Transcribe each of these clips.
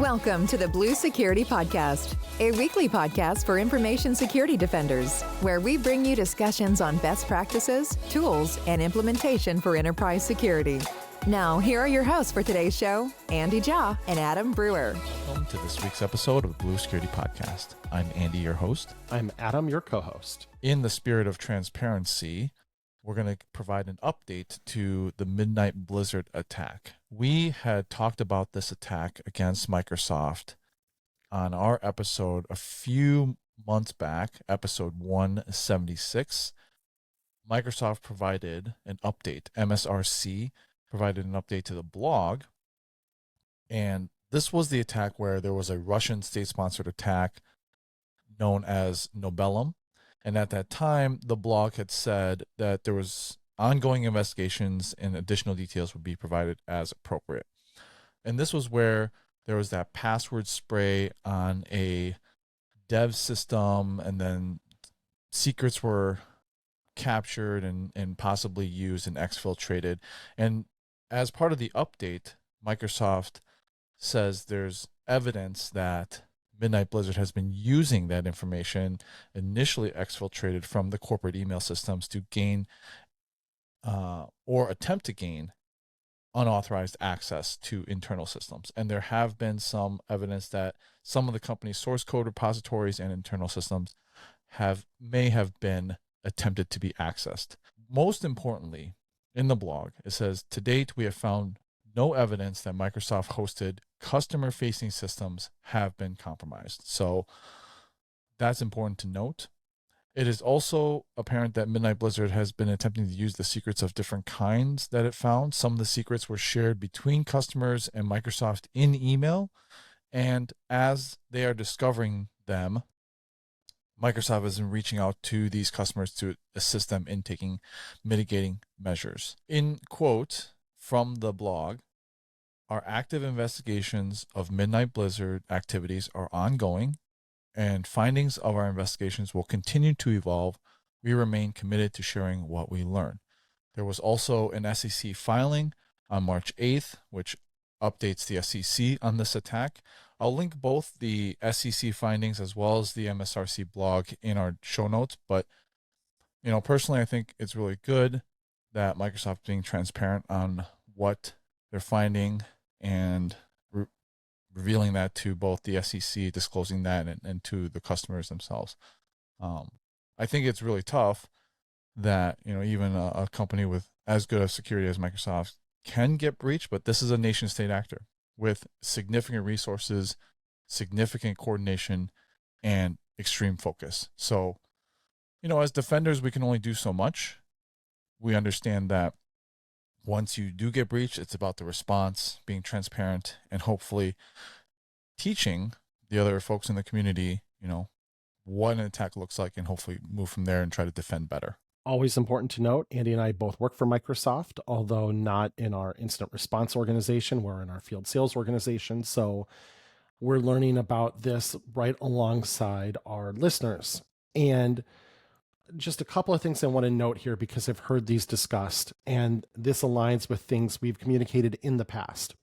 Welcome to the Blue Security Podcast, a weekly podcast for information security defenders, where we bring you discussions on best practices, tools, and implementation for enterprise security. Now, here are your hosts for today's show, Andy Jha and Adam Brewer. Welcome to this week's episode of the Blue Security Podcast. I'm Andy, your host. I'm Adam, your co-host. In the spirit of transparency, we're going to provide an update to the Midnight Blizzard attack. We had talked about this attack against Microsoft on our episode a few months back, episode 176. Microsoft provided an update. MSRC provided an update to the blog. And this was the attack where there was a Russian state-sponsored attack known as Nobelum. And at that time, the blog had said that there was ongoing investigations and additional details would be provided as appropriate. And this was where there was that password spray on a dev system, and then secrets were captured and possibly used and exfiltrated. And as part of the update, Microsoft says there's evidence that Midnight Blizzard has been using that information initially exfiltrated from the corporate email systems to gain or attempt to gain unauthorized access to internal systems. And there have been some evidence that some of the company's source code repositories and internal systems may have been attempted to be accessed. Most importantly, in the blog, it says, to date, we have found no evidence that Microsoft hosted customer-facing systems have been compromised. So that's important to note. It is also apparent that Midnight Blizzard has been attempting to use the secrets of different kinds that it found. Some of the secrets were shared between customers and Microsoft in email. And as they are discovering them, Microsoft has been reaching out to these customers to assist them in taking mitigating measures. In quote from the blog, our active investigations of Midnight Blizzard activities are ongoing, and findings of our investigations will continue to evolve. We remain committed to sharing what we learn. There was also an SEC filing on March 8th, which updates the SEC on this attack. I'll link both the SEC findings as well as the MSRC blog in our show notes. But, personally, I think it's really good that Microsoft is being transparent on what they're finding and revealing that to both the SEC, disclosing that, and to the customers themselves. I think it's really tough that, even a company with as good a security as Microsoft can get breached, but this is a nation state actor with significant resources, significant coordination, and extreme focus. So, as defenders, we can only do so much. We understand that once you do get breached, it's about the response, being transparent, and hopefully teaching the other folks in the community, what an attack looks like, and hopefully move from there and try to defend better. Always important to note, Andy and I both work for Microsoft, although not in our incident response organization. We're in our field sales organization. So we're learning about this right alongside our listeners. And just a couple of things I want to note here, because I've heard these discussed, and this aligns with things we've communicated in the past.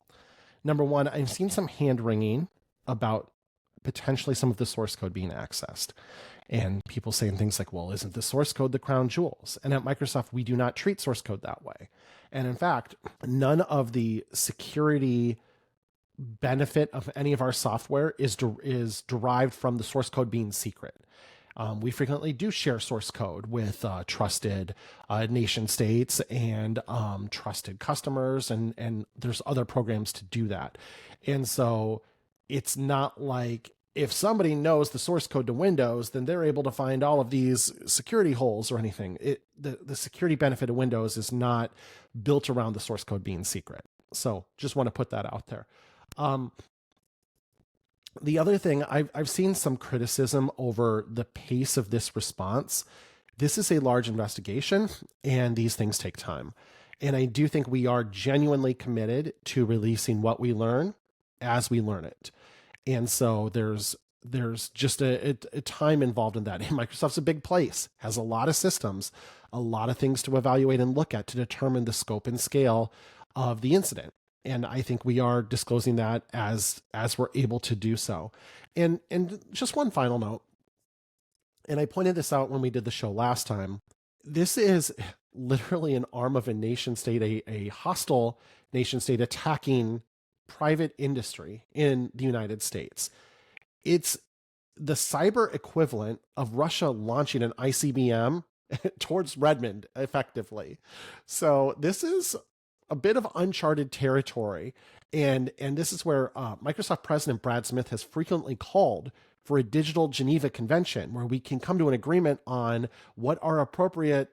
Number one, I've seen some hand-wringing about potentially some of the source code being accessed. And people saying things like, well, isn't the source code the crown jewels? And at Microsoft, we do not treat source code that way. And in fact, none of the security benefit of any of our software is derived from the source code being secret. We frequently do share source code with trusted nation states and trusted customers, and there's other programs to do that. And so it's not like if somebody knows the source code to Windows, then they're able to find all of these security holes or anything. The security benefit of Windows is not built around the source code being secret. So just want to put that out there. The other thing, I've seen some criticism over the pace of this response. This is a large investigation, and these things take time. And I do think we are genuinely committed to releasing what we learn as we learn it. And so there's just a time involved in that. And Microsoft's a big place, has a lot of systems, a lot of things to evaluate and look at to determine the scope and scale of the incident. And I think we are disclosing that as we're able to do so. And just one final note, and I pointed this out when we did the show last time. This is literally an arm of a nation state, a hostile nation state attacking private industry in the United States. It's the cyber equivalent of Russia launching an ICBM towards Redmond effectively. So this is a bit of uncharted territory. And this is where Microsoft President Brad Smith has frequently called for a digital Geneva Convention where we can come to an agreement on what are appropriate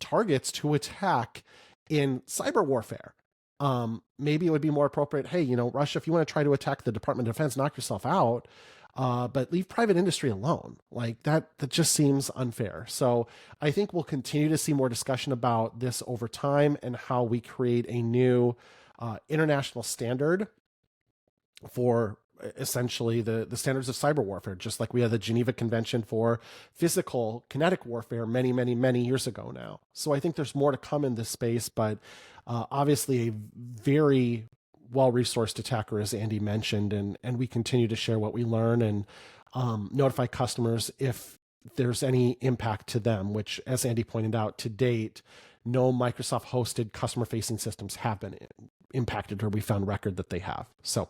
targets to attack in cyber warfare. Maybe it would be more appropriate, hey, Russia, if you want to try to attack the Department of Defense, knock yourself out. But leave private industry alone. Like that just seems unfair. So I think we'll continue to see more discussion about this over time and how we create a new international standard for essentially the standards of cyber warfare, just like we had the Geneva Convention for physical kinetic warfare many years ago now. So I think there's more to come in this space, but obviously a very well-resourced attacker, as Andy mentioned, and we continue to share what we learn and notify customers if there's any impact to them, which, as Andy pointed out, to date, no Microsoft-hosted customer-facing systems have been impacted, or we found record that they have. So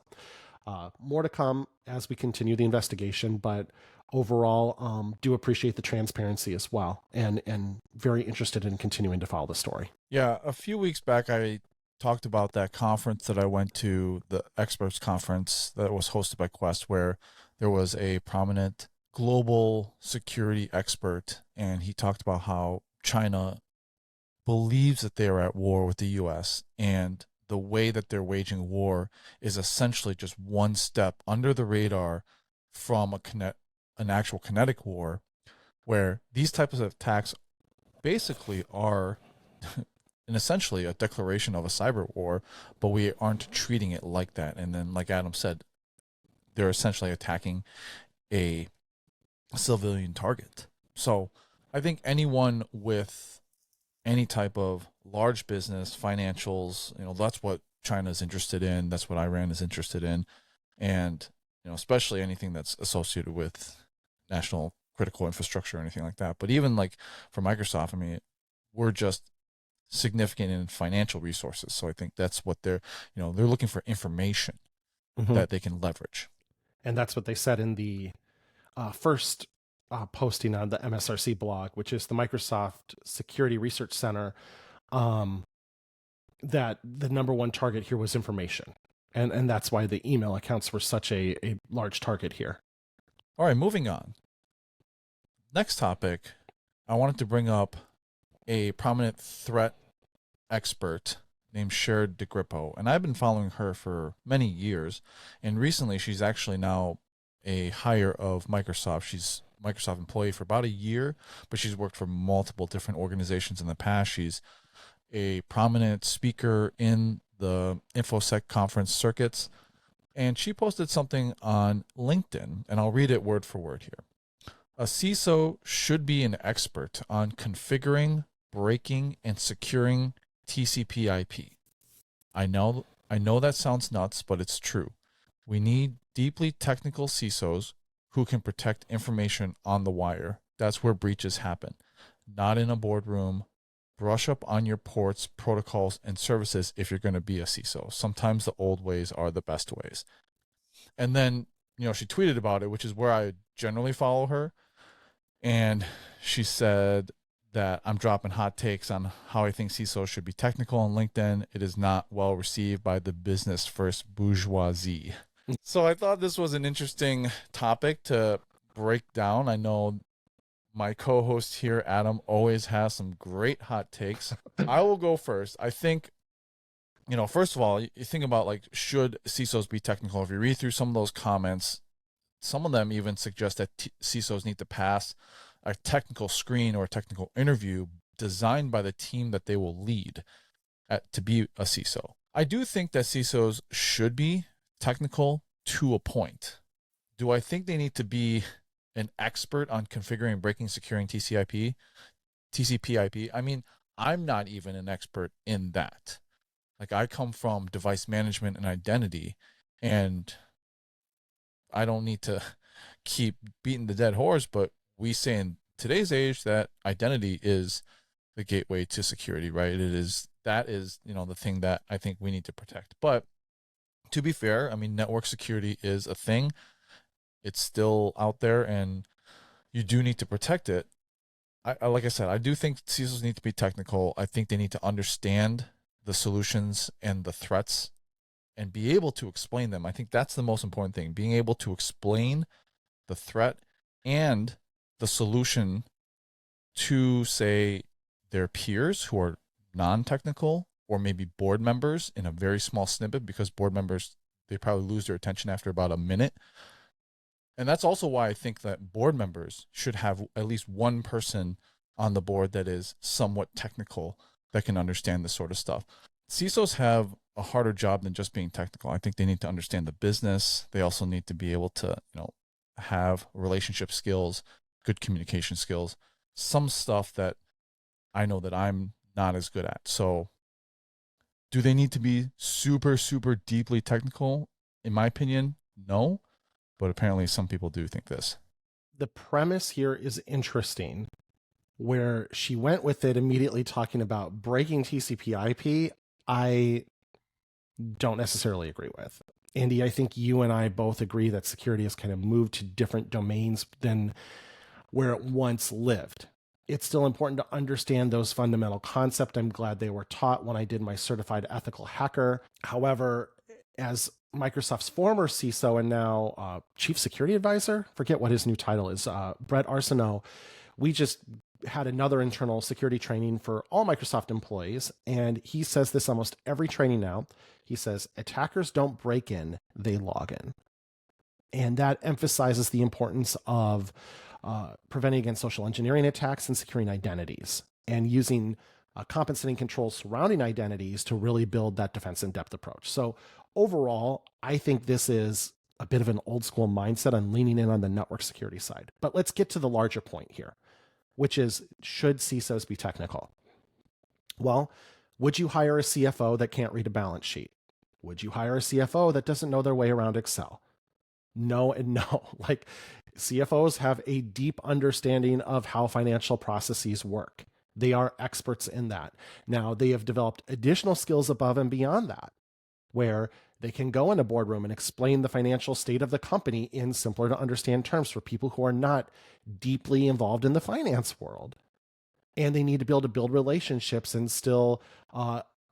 more to come as we continue the investigation, but overall, do appreciate the transparency as well, and very interested in continuing to follow the story. Yeah, a few weeks back, I talked about that conference that I went to, the experts conference that was hosted by Quest, where there was a prominent global security expert, and he talked about how China believes that they are at war with the US, and the way that they're waging war is essentially just one step under the radar from an actual kinetic war, where these types of attacks basically are and essentially a declaration of a cyber war, but we aren't treating it like that. And then, like Adam said, they're essentially attacking a civilian target. So I think anyone with any type of large business, financials, that's what China is interested in. That's what Iran is interested in. And, especially anything that's associated with national critical infrastructure or anything like that. But even like for Microsoft, I mean, we're just significant in financial resources. So I think that's what they're looking for, information that they can leverage. And that's what they said in the first posting on the MSRC blog, which is the Microsoft Security Research Center, that the number one target here was information. And that's why the email accounts were such a large target here. All right, moving on. Next topic, I wanted to bring up a prominent threat expert named Shared DeGrippo, and I've been following her for many years, and recently she's actually now a hire of Microsoft. She's a Microsoft employee for about a year, but she's worked for multiple different organizations in the past. She's a prominent speaker in the InfoSec conference circuits, and she posted something on LinkedIn, and I'll read it word for word here. A CISO should be an expert on configuring, breaking, and securing TCP/IP. I know that sounds nuts, but it's true. We need deeply technical CISOs who can protect information on the wire. That's where breaches happen, not in a boardroom. Brush up on your ports, protocols, and services if you're going to be a CISO. Sometimes the old ways are the best ways. And then, she tweeted about it, which is where I generally follow her. And she said that I'm dropping hot takes on how I think CISOs should be technical on LinkedIn. It is not well received by the business first bourgeoisie. So I thought this was an interesting topic to break down. I know my co-host here, Adam, always has some great hot takes. I will go first. I think, first of all, you think about should CISOs be technical? If you read through some of those comments, some of them even suggest that CISOs need to pass a technical screen or a technical interview designed by the team that they will lead to be a CISO. I do think that CISOs should be technical to a point. Do I think they need to be an expert on configuring, breaking, securing TCP/IP? I mean, I'm not even an expert in that. Like I come from device management and identity, and I don't need to keep beating the dead horse, but we say in today's age that identity is the gateway to security, right? That is, the thing that I think we need to protect. But to be fair, I mean, network security is a thing. It's still out there and you do need to protect it. Like I said, I do think CISOs need to be technical. I think they need to understand the solutions and the threats and be able to explain them. I think that's the most important thing, being able to explain the threat and the solution to, say, their peers who are non-technical, or maybe board members in a very small snippet, because board members, they probably lose their attention after about a minute. And that's also why I think that board members should have at least one person on the board that is somewhat technical, that can understand this sort of stuff. CISOs have a harder job than just being technical. I think they need to understand the business. They also need to be able to, have relationship skills, good communication skills, some stuff that I know that I'm not as good at. So do they need to be super, super deeply technical? In my opinion, no. But apparently some people do think this. The premise here is interesting, where she went with it immediately talking about breaking TCP/IP. I don't necessarily agree with. Andy, I think you and I both agree that security has kind of moved to different domains than where it once lived. It's still important to understand those fundamental concepts. I'm glad they were taught when I did my certified ethical hacker. However, as Microsoft's former CISO and now chief security advisor, forget what his new title is, Brett Arsenault, we just had another internal security training for all Microsoft employees. And he says this almost every training now. He says, attackers don't break in, they log in. And that emphasizes the importance of preventing against social engineering attacks and securing identities, and using compensating controls surrounding identities to really build that defense in depth approach. So overall, I think this is a bit of an old school mindset on leaning in on the network security side. But let's get to the larger point here, which is, should CISOs be technical? Well, would you hire a CFO that can't read a balance sheet? Would you hire a CFO that doesn't know their way around Excel? No and no. Like, CFOs have a deep understanding of how financial processes work. They are experts in that. Now, they have developed additional skills above and beyond that, where they can go in a boardroom and explain the financial state of the company in simpler to understand terms for people who are not deeply involved in the finance world. And they need to be able to build relationships and still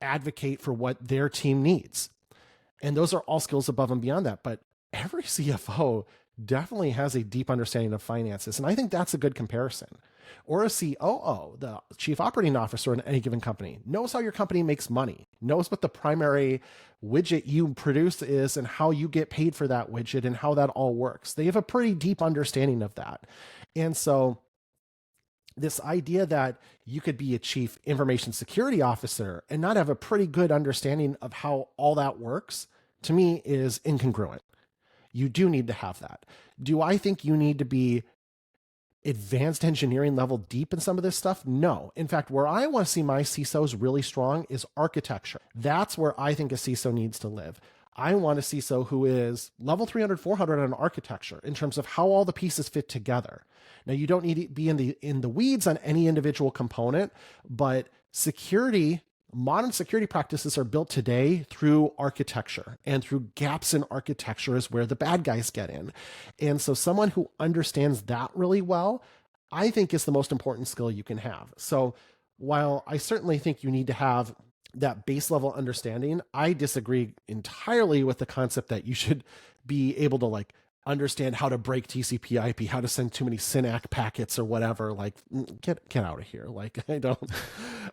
advocate for what their team needs. And those are all skills above and beyond that. But every CFO definitely has a deep understanding of finances. And I think that's a good comparison. Or a COO, the chief operating officer in any given company, knows how your company makes money, knows what the primary widget you produce is and how you get paid for that widget and how that all works. They have a pretty deep understanding of that. And so this idea that you could be a chief information security officer and not have a pretty good understanding of how all that works, to me, is incongruent. You do need to have that. Do I think you need to be advanced engineering level deep in some of this stuff? No. In fact, where I want to see my CISOs really strong is architecture. That's where I think a CISO needs to live. I want a CISO who is level 300, 400 on architecture in terms of how all the pieces fit together. Now, you don't need to be in the weeds on any individual component, but modern security practices are built today through architecture, and through gaps in architecture is where the bad guys get in. And so someone who understands that really well, I think, is the most important skill you can have. So while I certainly think you need to have that base level understanding, I disagree entirely with the concept that you should be able to understand how to break TCP/IP, how to send too many SYNAC packets or whatever. Get out of here.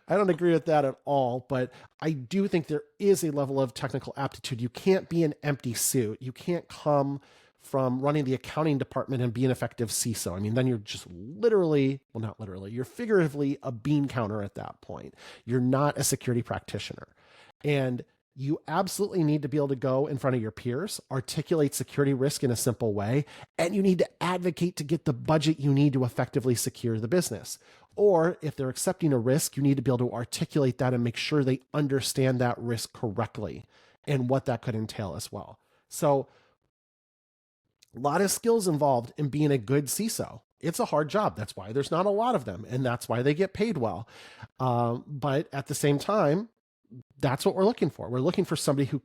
I don't agree with that at all. But I do think there is a level of technical aptitude. You can't be an empty suit. You can't come from running the accounting department and be an effective CISO. I mean, then you're just not literally, you're figuratively a bean counter at that point. You're not a security practitioner. And you absolutely need to be able to go in front of your peers, articulate security risk in a simple way, and you need to advocate to get the budget you need to effectively secure the business. Or if they're accepting a risk, you need to be able to articulate that and make sure they understand that risk correctly and what that could entail as well. So a lot of skills involved in being a good CISO. It's a hard job. That's why there's not a lot of them, and that's why they get paid well. But at the same time, that's what we're looking for. We're looking for somebody who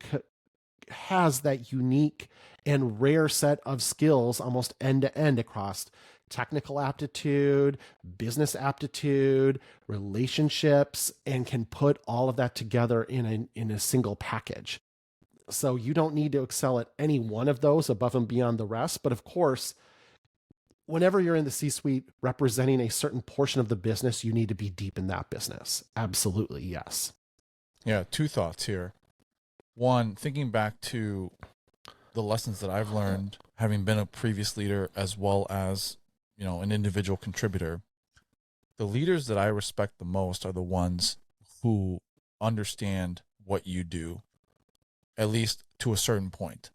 has that unique and rare set of skills almost end to end across technical aptitude, business aptitude, relationships, and can put all of that together in a single package. So you don't need to excel at any one of those above and beyond the rest. But of course, whenever you're in the C-suite representing a certain portion of the business, you need to be deep in that business. Absolutely, yes. Yeah, two thoughts here. One, thinking back to the lessons that I've learned, having been a previous leader as well as, an individual contributor, the leaders that I respect the most are the ones who understand what you do, at least to a certain point.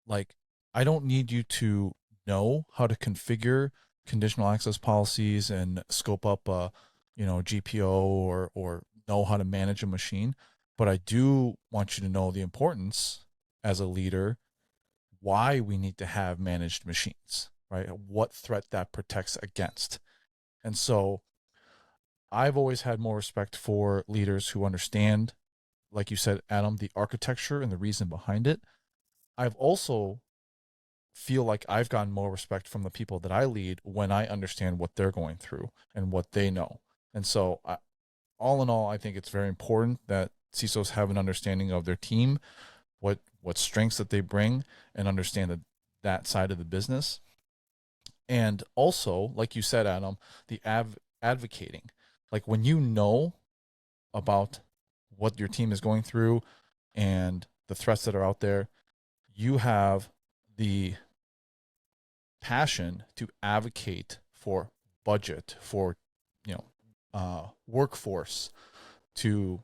Like, I don't need you to know how to configure conditional access policies and scope up a, GPO or know how to manage a machine. But I do want you to know the importance as a leader, why we need to have managed machines, right? What threat that protects against. And so I've always had more respect for leaders who understand, like you said, Adam, the architecture and the reason behind it. I've also feel like I've gotten more respect from the people that I lead when I understand what they're going through and what they know. And so all in all, I think it's very important that CISOs have an understanding of their team, what strengths that they bring, and understand that side of the business. And also, like you said, Adam, the advocating. Like when you know about what your team is going through and the threats that are out there, you have the passion to advocate for budget, for workforce, to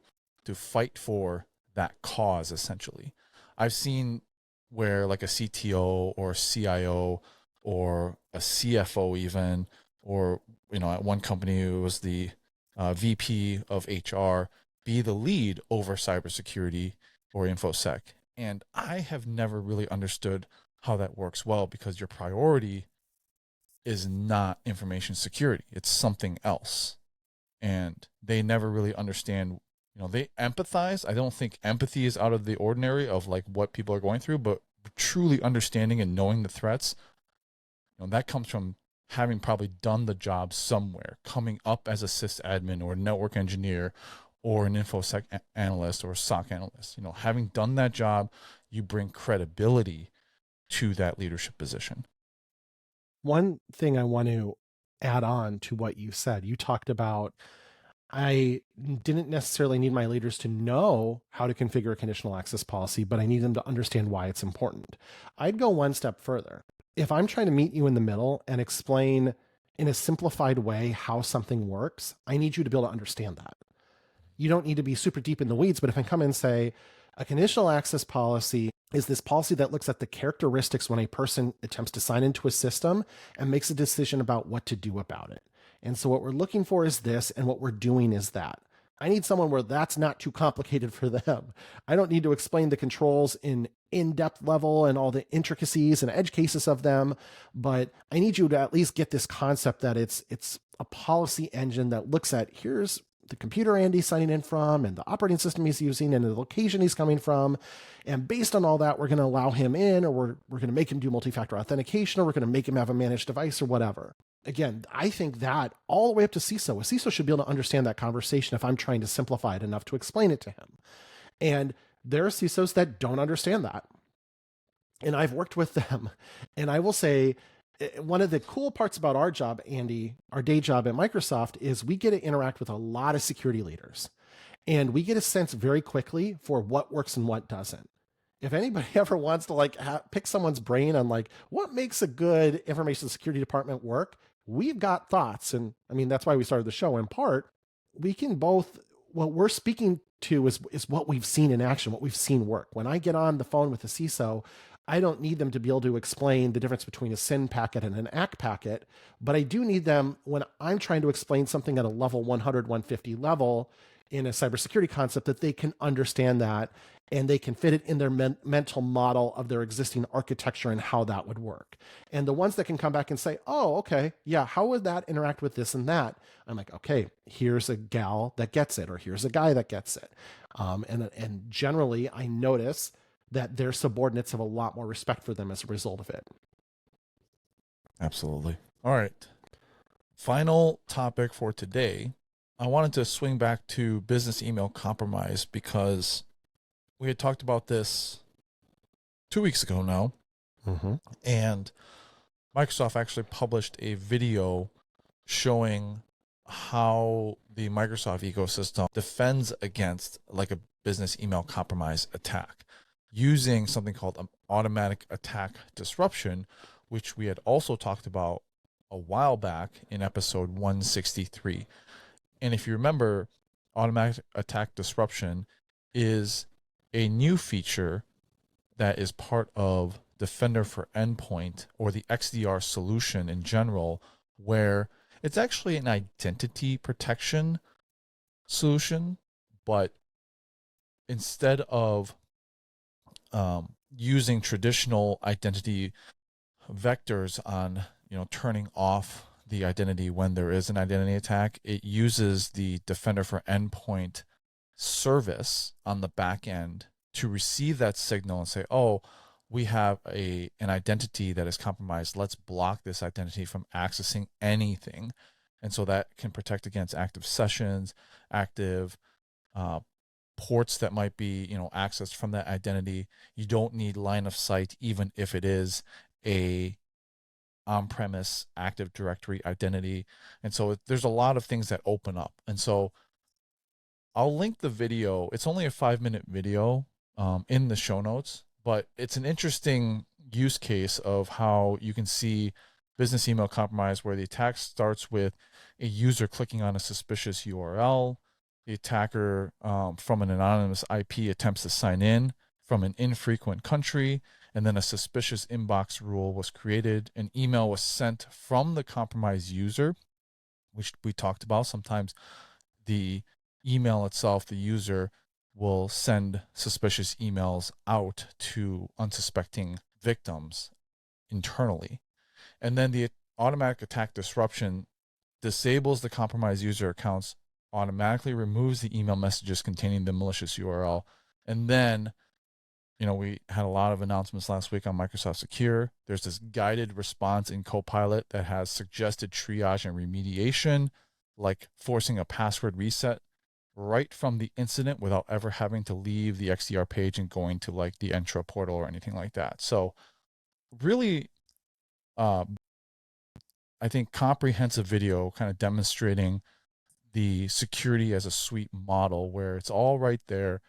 fight for that cause. Essentially, I've seen where like a CTO or CIO or a CFO even, or at one company it was the VP of HR, be the lead over cybersecurity or InfoSec. And I have never really understood how that works well, because your priority is not information security. It's something else. And they never really understand, they empathize. I don't think empathy is out of the ordinary of like what people are going through, but truly understanding and knowing the threats, that comes from having probably done the job somewhere, coming up as a sysadmin or a network engineer or an InfoSec analyst or a SOC analyst. Having done that job, you bring credibility to that leadership position. One thing I want to add on to what you said, you talked about, I didn't necessarily need my leaders to know how to configure a conditional access policy, but I need them to understand why it's important. I'd go one step further. If I'm trying to meet you in the middle and explain in a simplified way how something works, I need you to be able to understand that. You don't need to be super deep in the weeds, but if I come in and say, a conditional access policy is this policy that looks at the characteristics when a person attempts to sign into a system and makes a decision about what to do about it. And so what we're looking for is this, and what we're doing is that. I need someone where that's not too complicated for them. I don't need to explain the controls in-depth level and all the intricacies and edge cases of them, but I need you to at least get this concept that it's a policy engine that looks at, here's the computer Andy's signing in from and the operating system he's using and the location he's coming from. And based on all that, we're going to allow him in, or we're going to make him do multi-factor authentication, or we're going to make him have a managed device or whatever. Again, I think that all the way up to CISO, a CISO should be able to understand that conversation if I'm trying to simplify it enough to explain it to him. And there are CISOs that don't understand that. And I've worked with them. And I will say, one of the cool parts about our job, Andy, our day job at Microsoft, is we get to interact with a lot of security leaders. And we get a sense very quickly for what works and what doesn't. If anybody ever wants to pick someone's brain on what makes a good information security department work, we've got thoughts. And I mean, that's why we started the show in part. We can both, what we're speaking to is what we've seen in action, what we've seen work. When I get on the phone with a CISO, I don't need them to be able to explain the difference between a SYN packet and an ACK packet, but I do need them when I'm trying to explain something at a level 100, 150 level in a cybersecurity concept, that they can understand that and they can fit it in their mental model of their existing architecture and how that would work. And the ones that can come back and say, oh, okay, yeah, how would that interact with this and that? I'm like, okay, here's a gal that gets it, or here's a guy that gets it. And generally, I notice that their subordinates have a lot more respect for them as a result of it. Absolutely. All right. Final topic for today. I wanted to swing back to business email compromise because we had talked about this 2 weeks ago now. Mm-hmm. And Microsoft actually published a video showing how the Microsoft ecosystem defends against like a business email compromise attack using something called an automatic attack disruption, which we had also talked about a while back in episode 163. And if you remember, automatic attack disruption is a new feature that is part of Defender for Endpoint, or the XDR solution in general, where it's actually an identity protection solution, but instead of using traditional identity vectors on, turning off the identity when there is an identity attack, it uses the Defender for Endpoint service on the back end to receive that signal and say, oh, we have an identity that is compromised. Let's block this identity from accessing anything. And so that can protect against active sessions, active ports that might be, accessed from that identity. You don't need line of sight, even if it is a on-premise Active Directory identity. And so there's a lot of things that open up. And so I'll link the video. It's only a 5-minute video in the show notes, but it's an interesting use case of how you can see business email compromise where the attack starts with a user clicking on a suspicious URL. The attacker from an anonymous IP attempts to sign in from an infrequent country, and then a suspicious inbox rule was created. An email was sent from the compromised user, which we talked about. Sometimes the email itself, the user will send suspicious emails out to unsuspecting victims internally. And then the automatic attack disruption disables the compromised user accounts, automatically removes the email messages containing the malicious URL. And then, we had a lot of announcements last week on Microsoft Secure. There's this guided response in Copilot that has suggested triage and remediation, like forcing a password reset right from the incident without ever having to leave the XDR page and going to like the Entra portal or anything like that. So really, I think comprehensive video kind of demonstrating the security as a suite model where it's all right there,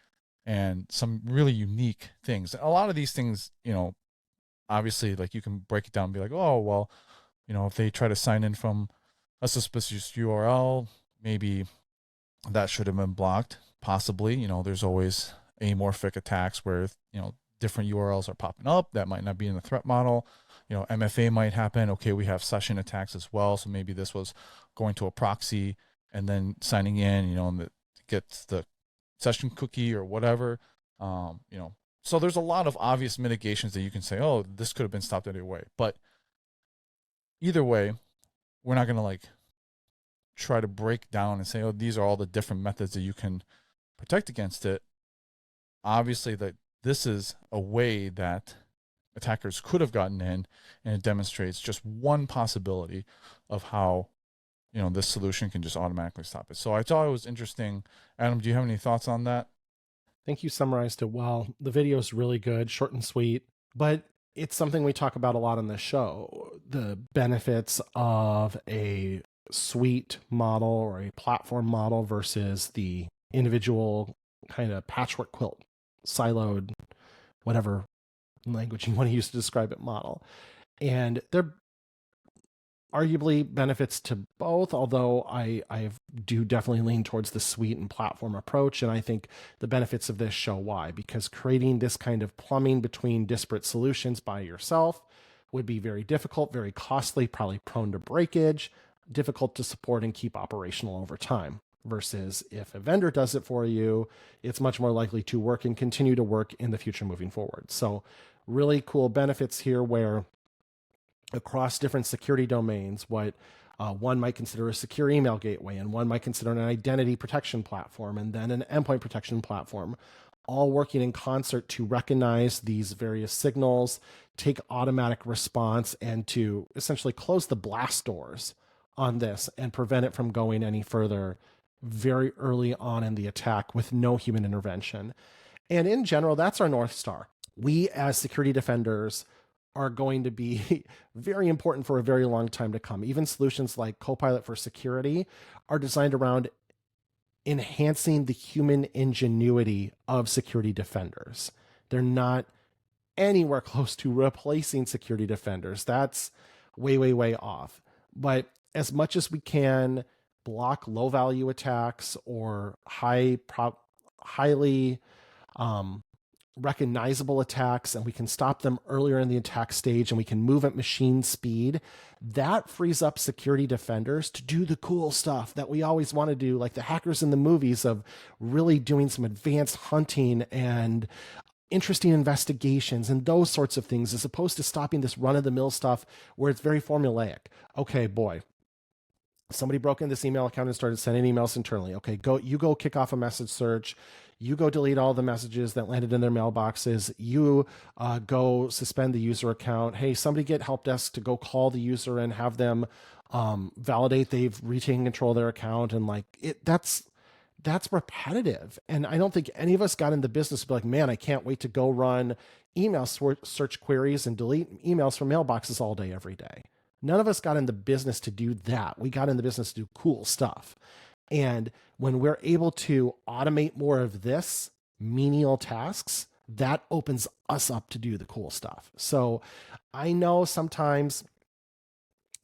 and some really unique things. A lot of these things, obviously, like you can break it down and be like, oh, well, if they try to sign in from a suspicious URL, maybe that should have been blocked. Possibly, there's always amorphic attacks where, different URLs are popping up that might not be in the threat model. MFA might happen. Okay, we have session attacks as well. So maybe this was going to a proxy and then signing in, and it gets the session cookie or whatever. So there's a lot of obvious mitigations that you can say, oh, this could have been stopped anyway. But either way, we're not going to like try to break down and say, oh, these are all the different methods that you can protect against it. Obviously, that this is a way that attackers could have gotten in, and it demonstrates just one possibility of how this solution can just automatically stop it. So I thought it was interesting. Adam, do you have any thoughts on that? I think you summarized it well. The video is really good, short and sweet, but it's something we talk about a lot on the show. The benefits of a suite model or a platform model versus the individual kind of patchwork quilt, siloed, whatever language you want to use to describe it, model. And they're arguably benefits to both, although I do definitely lean towards the suite and platform approach. And I think the benefits of this show why, because creating this kind of plumbing between disparate solutions by yourself would be very difficult, very costly, probably prone to breakage, difficult to support and keep operational over time. Versus if a vendor does it for you, it's much more likely to work and continue to work in the future moving forward. So really cool benefits here where across different security domains, what one might consider a secure email gateway, and one might consider an identity protection platform, and then an endpoint protection platform, all working in concert to recognize these various signals, take automatic response, and to essentially close the blast doors on this and prevent it from going any further very early on in the attack with no human intervention. And in general, that's our North Star. We as security defenders are going to be very important for a very long time to come. Even solutions like Copilot for Security are designed around enhancing the human ingenuity of security defenders. They're not anywhere close to replacing security defenders. That's way, way, way off. But as much as we can block low value attacks or highly recognizable attacks, and we can stop them earlier in the attack stage, and we can move at machine speed, that frees up security defenders to do the cool stuff that we always want to do, like the hackers in the movies, of really doing some advanced hunting and interesting investigations and those sorts of things, as opposed to stopping this run-of-the-mill stuff where it's very formulaic. Okay, boy, somebody broke in this email account and started sending emails internally. Okay, go kick off a message search. You go delete all the messages that landed in their mailboxes. You go suspend the user account. Hey, somebody get help desk to go call the user and have them validate they've retained control of their account. And like that's repetitive. And I don't think any of us got in the business to be like, man, I can't wait to go run email search queries and delete emails from mailboxes all day, every day. None of us got in the business to do that. We got in the business to do cool stuff. And when we're able to automate more of this menial tasks, that opens us up to do the cool stuff. So I know sometimes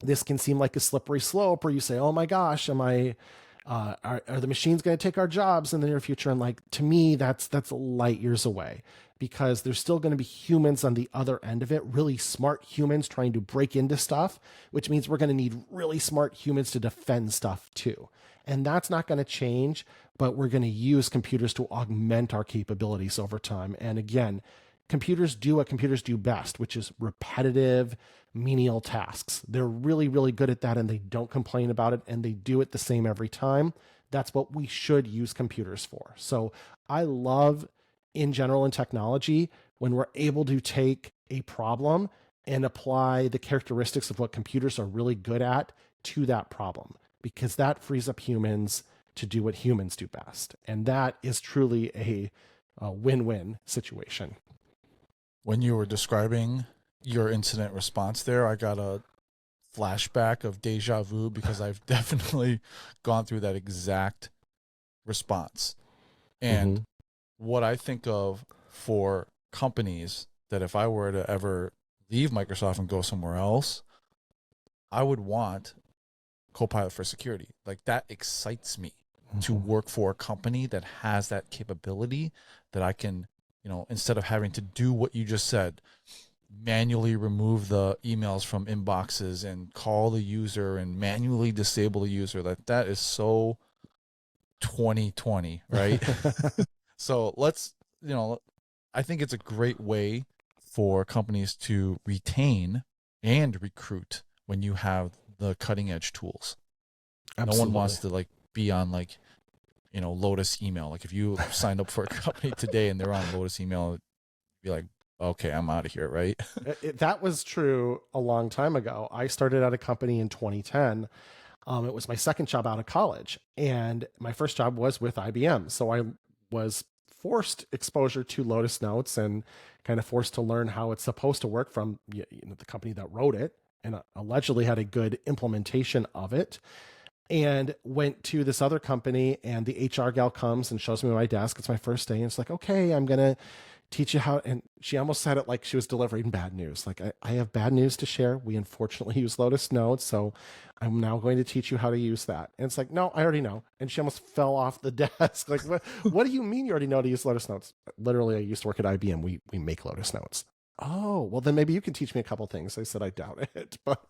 this can seem like a slippery slope where you say, oh my gosh, are the machines going to take our jobs in the near future? And like, to me, that's light years away, because there's still going to be humans on the other end of it, really smart humans trying to break into stuff, which means we're going to need really smart humans to defend stuff too. And that's not going to change, but we're going to use computers to augment our capabilities over time. And again, computers do what computers do best, which is repetitive, menial tasks. They're really, really good at that, and they don't complain about it, and they do it the same every time. That's what we should use computers for. So I love, in general, in technology, when we're able to take a problem and apply the characteristics of what computers are really good at to that problem, because that frees up humans to do what humans do best. And that is truly a win-win situation. When you were describing your incident response there, I got a flashback of deja vu, because I've definitely gone through that exact response. And what I think of for companies that if I were to ever leave Microsoft and go somewhere else, I would want Copilot for Security. Like, that excites me to work for a company that has that capability, that I can, instead of having to do what you just said, manually remove the emails from inboxes and call the user and manually disable the user. That is so 2020, right? So I think it's a great way for companies to retain and recruit when you have the cutting edge tools. Absolutely. No one wants to be on Lotus email. Like, if you signed up for a company today and they're on Lotus email, you'd be like, okay, I'm out of here, right? That was true a long time ago. I started at a company in 2010. It was my second job out of college, and my first job was with IBM. So I was forced exposure to Lotus Notes and kind of forced to learn how it's supposed to work from the company that wrote it, and allegedly had a good implementation of it. And went to this other company, and the HR gal comes and shows me my desk. It's my first day, and it's like, okay, I'm gonna teach you how, and she almost said it like she was delivering bad news. Like, I have bad news to share. We unfortunately use Lotus Notes, so I'm now going to teach you how to use that. And it's like, no, I already know. And she almost fell off the desk. Like, what do you mean you already know how to use Lotus Notes? Literally, I used to work at IBM. We make Lotus Notes. Oh, well, then maybe you can teach me a couple things. I said, I doubt it. But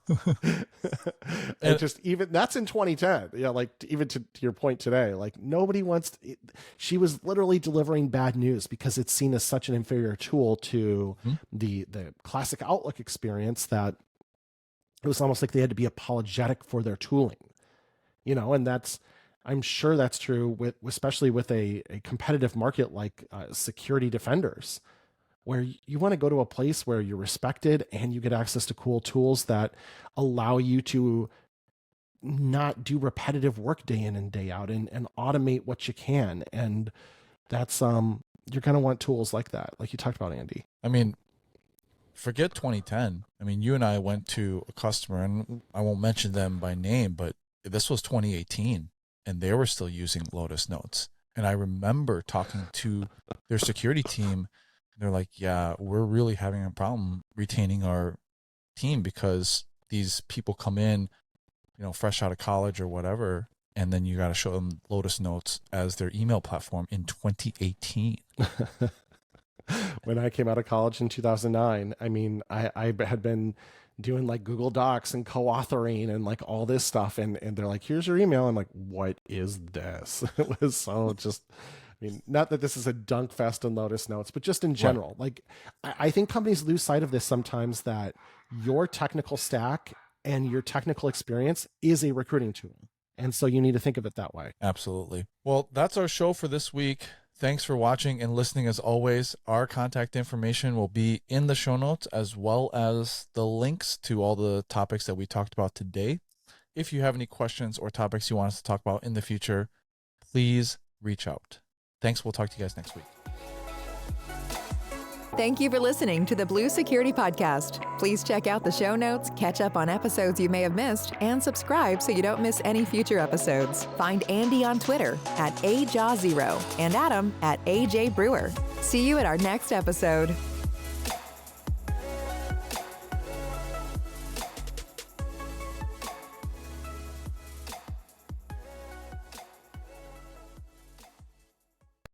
and just even that's in 2010. Yeah, like even to your point today, like nobody wants to, she was literally delivering bad news because it's seen as such an inferior tool to the classic Outlook experience that it was almost like they had to be apologetic for their tooling. And I'm sure that's true especially with a competitive market like security defenders, where you want to go to a place where you're respected and you get access to cool tools that allow you to not do repetitive work day in and day out and automate what you can. And that's, you're going to want tools like that, like you talked about, Andy. I mean, forget 2010. I mean, you and I went to a customer, and I won't mention them by name, but this was 2018, and they were still using Lotus Notes. And I remember talking to their security team. They're like, yeah, we're really having a problem retaining our team because these people come in, fresh out of college or whatever, and then you got to show them Lotus Notes as their email platform in 2018. When I came out of college in 2009, I mean, I had been doing like Google Docs and co-authoring and like all this stuff. And they're like, here's your email. I'm like, what is this? It was so just... I mean, not that this is a dunk fest in Lotus Notes, but just in general, like I think companies lose sight of this sometimes, that your technical stack and your technical experience is a recruiting tool. And so you need to think of it that way. Absolutely. Well, that's our show for this week. Thanks for watching and listening. As always, our contact information will be in the show notes, as well as the links to all the topics that we talked about today. If you have any questions or topics you want us to talk about in the future, please reach out. Thanks. We'll talk to you guys next week. Thank you for listening to the Blue Security Podcast. Please check out the show notes, catch up on episodes you may have missed, and subscribe so you don't miss any future episodes. Find Andy on Twitter @AJaw0 and Adam @AJ Brewer. See you at our next episode.